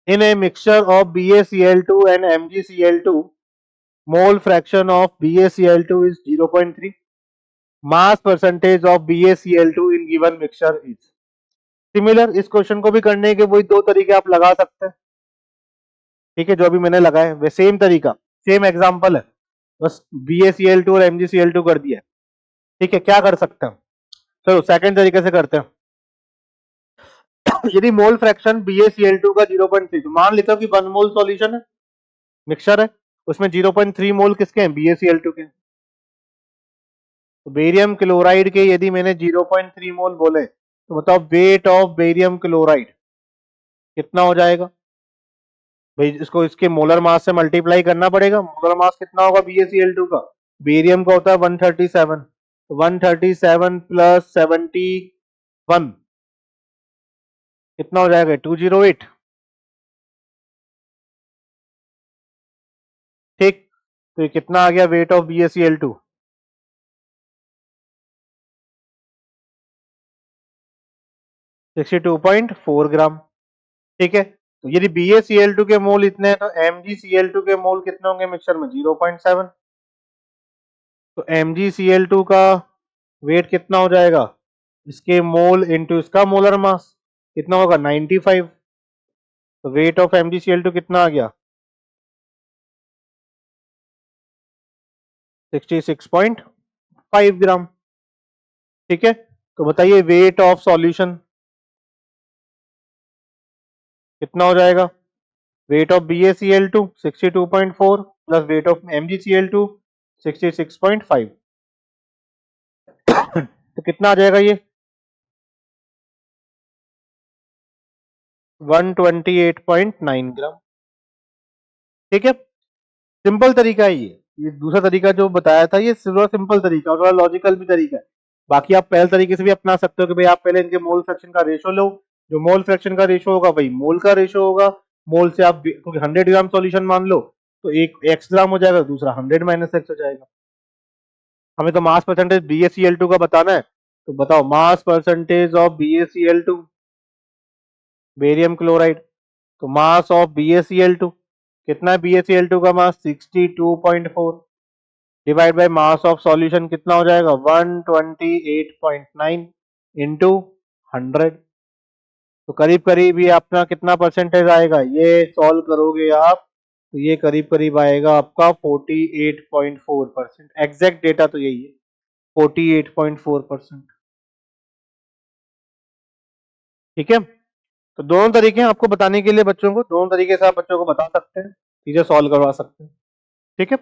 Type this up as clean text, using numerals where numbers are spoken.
In a mixture of BaCl2 and MgCl2, mole fraction of BaCl2 is 0.3. Mass percentage of BaCl2 in given mixture is. Similar इस question को भी करने के वही दो तरीके आप लगा सकते हैं, ठीक है, जो अभी मैंने लगाए वे सेम तरीका, सेम एग्जांपल है, बस BaCl2 और MgCl2 कर दिया, ठीक है। क्या कर सकते हैं, चलो सेकंड तरीके से करते हैं। यदि मोल फ्रैक्शन BaCl2 का 0.3, तो मान लेता हूं कि 1 मोल सॉल्यूशन है, मिक्सचर है, उसमें 0.3 मोल किसके हैं, BaCl2 के। तो बेरियम क्लोराइड के यदि मैंने 0.3 मोल बोले तो बताओ वेट ऑफ बेरियम क्लोराइड कितना हो जाएगा भाई। इसको इसके मोलर मास से मल्टीप्लाई करना पड़ेगा। मोलर मास कितना होगा BaCl2 का, बेरियम का होता है 137, 137 प्लस 71 कितना हो जाएगा, 208, ठीक। तो ये कितना आ गया वेट ऑफ BaCl2, 62.4 ग्राम, ठीक है। तो यदि BaCl2 के मोल इतने हैं तो MgCl2 के मोल कितने होंगे मिक्सचर में, 0.7। तो MgCl2 का वेट कितना हो जाएगा, इसके मोल इनटू इसका मोलर मास कितना होगा, 95। तो वेट ऑफ MgCl2 कितना आ गया, 66.5 ग्राम, ठीक है। तो बताइए वेट ऑफ सॉल्यूशन कितना हो जाएगा, weight of BaCl2 62.4 plus weight of MgCl2 66.5 तो कितना आ जाएगा ये 128.9 ग्राम, ठीक है। सिंपल तरीका है ये दूसरा तरीका जो बताया था ये थोड़ा सिंपल तरीका और थोड़ा लॉजिकल भी तरीका है। बाकी आप पहले तरीके से भी अपना सकते हो कि भाई आप पहले इनके मोल फ्रैक्शन का रेशो लो, जो मोल फ्रैक्शन का रेशो होगा भाई मोल का रेशो होगा, मोल से आप क्योंकि 100 ग्राम सॉल्यूशन मान लो तो एक x ग्राम हो जाएगा, दूसरा 100 माइनस x हो जाएगा। हमें तो मास परसेंटेज BaCl2 का बताना है, तो बताओ mass percentage of BaCl2 barium chloride, तो मास ऑफ BaCl2 कितना है, BaCl2 का मास 62.4 divide by mass of solution कितना हो जाएगा 128.9 इंटू 100। तो करीब करीब ये अपना कितना परसेंटेज आएगा, ये सॉल्व करोगे आप तो ये करीब करीब आएगा आपका 48.4%। एग्जैक्ट डेटा तो यही है 48.4%, ठीक है। तो दोनों तरीके हैं आपको बताने के लिए बच्चों को, दोनों तरीके से आप बच्चों को बता सकते हैं, चीजें सॉल्व करवा सकते हैं, ठीक है।